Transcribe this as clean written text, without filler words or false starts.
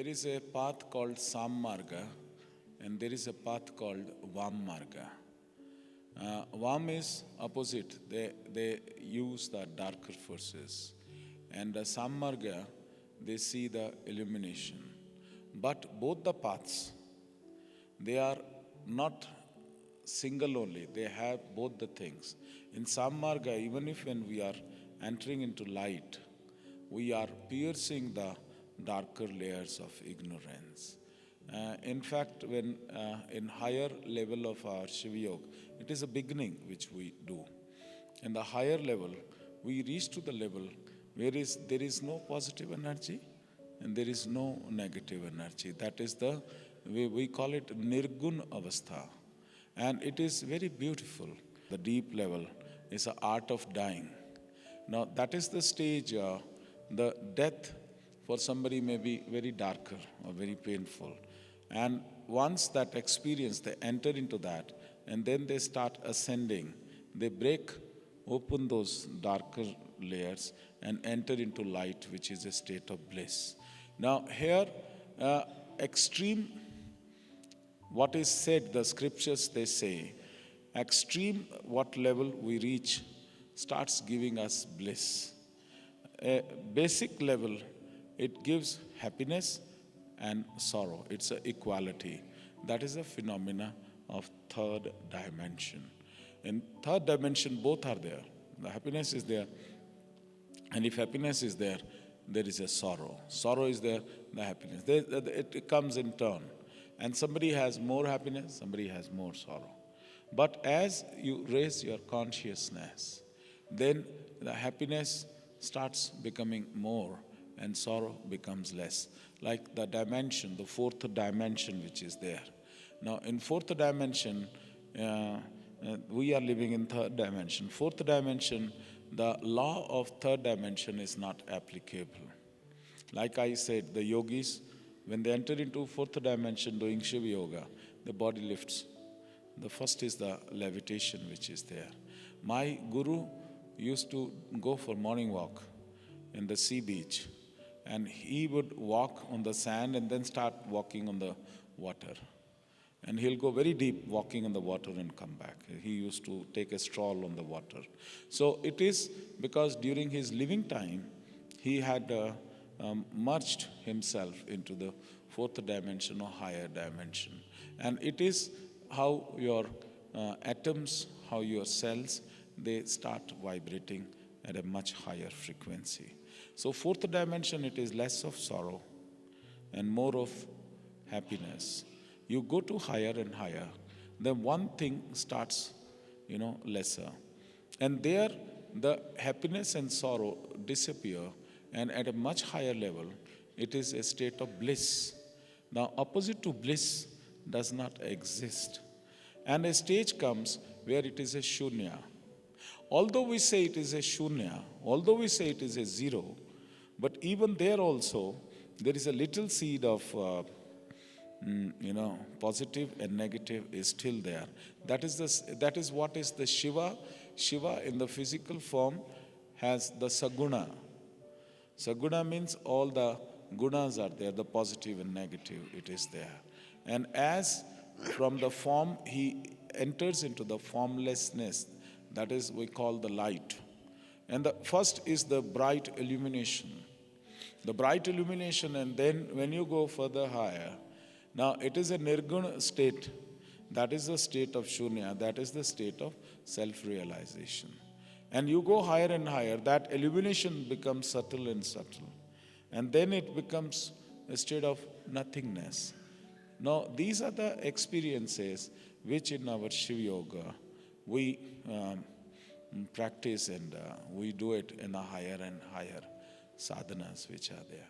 There is a path called Sammarga and there is a path called Vammarga. Vam is opposite. They use the darker forces. And the Sammarga, they see the illumination. But both the paths, they are not single only. They have both the things. In Sammarga, even if when we are entering into light, we are piercing the darker layers of ignorance. In fact, when in higher level of our Shiva Yoga, it is a beginning which we do. In the higher level, we reach to the level where there is no positive energy and there is no negative energy. That is we call it Nirgun Avastha. And it is very beautiful. The deep level is the art of dying. Now that is the stage, the death for somebody may be very darker or very painful. And once that experience, they enter into that, and then they start ascending. They break open those darker layers and enter into light, which is a state of bliss. Now here, extreme, what is said, the scriptures they say, extreme what level we reach starts giving us bliss. A basic level, it gives happiness and sorrow. It's an equality. That is a phenomena of third dimension. In third dimension, both are there. The happiness is there. And if happiness is there, there is a sorrow. Sorrow is there, the happiness. It comes in turn. And somebody has more happiness, somebody has more sorrow. But as you raise your consciousness, then the happiness starts becoming more and sorrow becomes less. Like the dimension, the fourth dimension which is there. Now in fourth dimension, we are living in third dimension. Fourth dimension, the law of third dimension is not applicable. Like I said, the yogis, when they enter into fourth dimension doing Shiva Yoga, the body lifts. The first is the levitation which is there. My guru used to go for morning walk in the sea beach, and he would walk on the sand and then start walking on the water. And he'll go very deep walking on the water and come back. He used to take a stroll on the water. So it is because during his living time, he had merged himself into the fourth dimension or higher dimension. And it is how your atoms, how your cells, they start vibrating at a much higher frequency. So fourth dimension, it is less of sorrow and more of happiness. You go to higher and higher, then one thing starts, lesser. And there, the happiness and sorrow disappear, and at a much higher level, it is a state of bliss. Now, opposite to bliss does not exist. And a stage comes where it is a shunya. Although we say it is a shunya, although we say it is a zero, but even there also, there is a little seed of, positive and negative is still there. That is what is the Shiva. Shiva in the physical form has the saguna. Saguna means all the gunas are there, the positive and negative, it is there. And as from the form he enters into the formlessness, that is we call the light. And the first is the bright illumination. The bright illumination, and then when you go further higher, now it is a nirguna state. That is the state of shunya. That is the state of self-realization. And you go higher and higher, that illumination becomes subtle and subtle. And then it becomes a state of nothingness. Now, these are the experiences which in our Shiva Yoga we practice, and we do it in the higher and higher sadhanas which are there.